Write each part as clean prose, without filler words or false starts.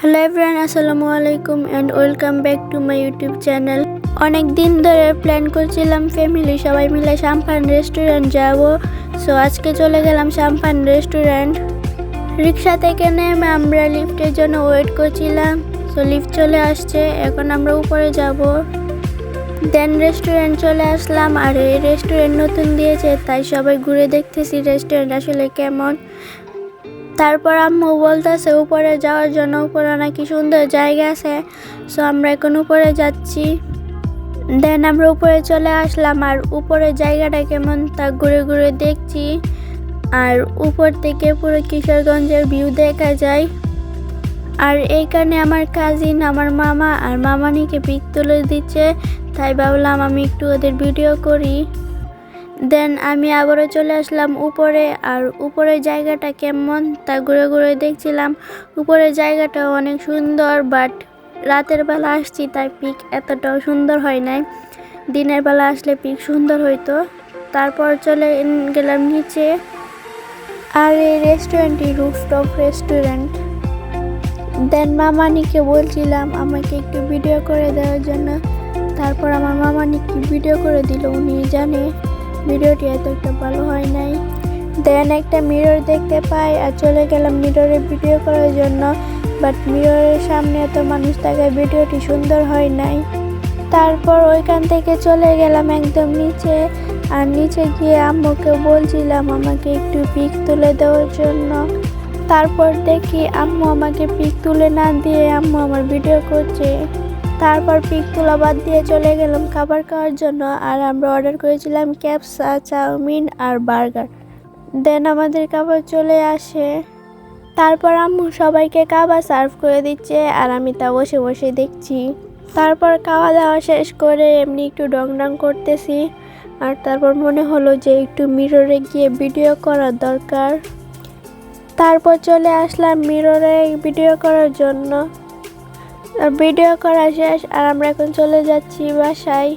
Hello everyone, আসসালামু আলাইকুম and welcome back to my YouTube channel. অনেক দিন ধরে প্ল্যান করছিলাম ফ্যামিলি সবাই মিলে সাম্পান রেস্টুরেন্ট যাব। সো আজকে চলে গেলাম সাম্পান রেস্টুরেন্ট। রিক্সা থেকে নেমে আমরা লিফটের জন্য ওয়েট করছিলাম। সো লিফট চলে আসছে, এখন আমরা উপরে যাব। দেন রেস্টুরেন্ট চলে আসলাম, আর এই রেস্টুরেন্ট নতুন দিয়েছে তাই সবাই ঘুরে দেখতেছি রেস্টুরেন্ট আসলে কেমন। তারপর আম্মু বলতেছে উপরে যাওয়ার জন্য, উপরে নাকি সুন্দর জায়গা আছে। সো আমরা এখন উপরে যাচ্ছি। দেন আমরা উপরে চলে আসলাম, আর উপরের জায়গাটা কেমন তা ঘুরে ঘুরে দেখছি। আর উপর থেকে পুরো কিশোরগঞ্জের ভিউ দেখা যায়। আর এইখানে আমার কাজিন, আমার মামা আর মামানিকে পিক তুলে দিচ্ছে, তাই ভাবলাম আমি একটু ওদের ভিডিও করি। দেন আমি আবারও চলে আসলাম উপরে, আর উপরের জায়গাটা কেমন তা ঘুরে ঘুরে দেখছিলাম। উপরের জায়গাটা অনেক সুন্দর, বাট রাতের বেলা আসছি তাই পিক এতটাও সুন্দর হয় নাই। দিনের বেলা আসলে পিক সুন্দর হইতো। তারপর চলে গেলাম নিচে। আর এই রেস্টুরেন্টটি রুফটপ রেস্টুরেন্ট। দেন মামানিকে বলছিলাম আমাকে একটু ভিডিও করে দেওয়ার জন্য। তারপর আমার মামানিকে ভিডিও করে দিল, উনি জানে ভিডিওটি এতটা ভালো হয় নাই। দেন একটা মিরর দেখতে পাই, আর চলে গেলাম মিররে ভিডিও করার জন্য। বাট মিররের সামনে এত মানুষ থাকায় ভিডিওটি সুন্দর হয় নাই। তারপর ওইখান থেকে চলে গেলাম একদম নিচে, আর নিচে গিয়ে আম্মুকে বলছিলাম আমাকে একটু পিক তুলে দেওয়ার জন্য। তারপর দেখি আম্মু আমাকে পিক তুলে না দিয়ে আম্মু আমার ভিডিও করছে। তারপর পিক তোলা বাদ দিয়ে চলে গেলাম খাবার খাওয়ার জন্য, আর আমরা অর্ডার করেছিলাম ক্যাপসা, চাউমিন আর বার্গার। দেন আমাদের খাবার চলে আসে। তারপর আম্মু সবাইকে খাবার সার্ভ করে দিচ্ছে, আর আমি তা বসে বসে দেখছি। তারপর খাওয়া দাওয়া শেষ করে এমনি একটু ডং করতেছি। আর তারপর মনে হলো যে একটু মিররে গিয়ে ভিডিও করার দরকার। তারপর চলে আসলাম মিররে ভিডিও করার জন্য। ভিডিও করা শেষ, আর আমরা এখন চলে যাচ্ছি বাসায়।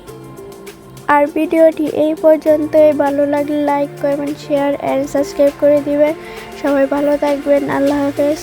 আর ভিডিওটি এই পর্যন্তই। ভালো লাগলে like, comment, share and subscribe করে দিবেন। সবাই ভালো থাকবেন। আল্লাহ হাফেজ।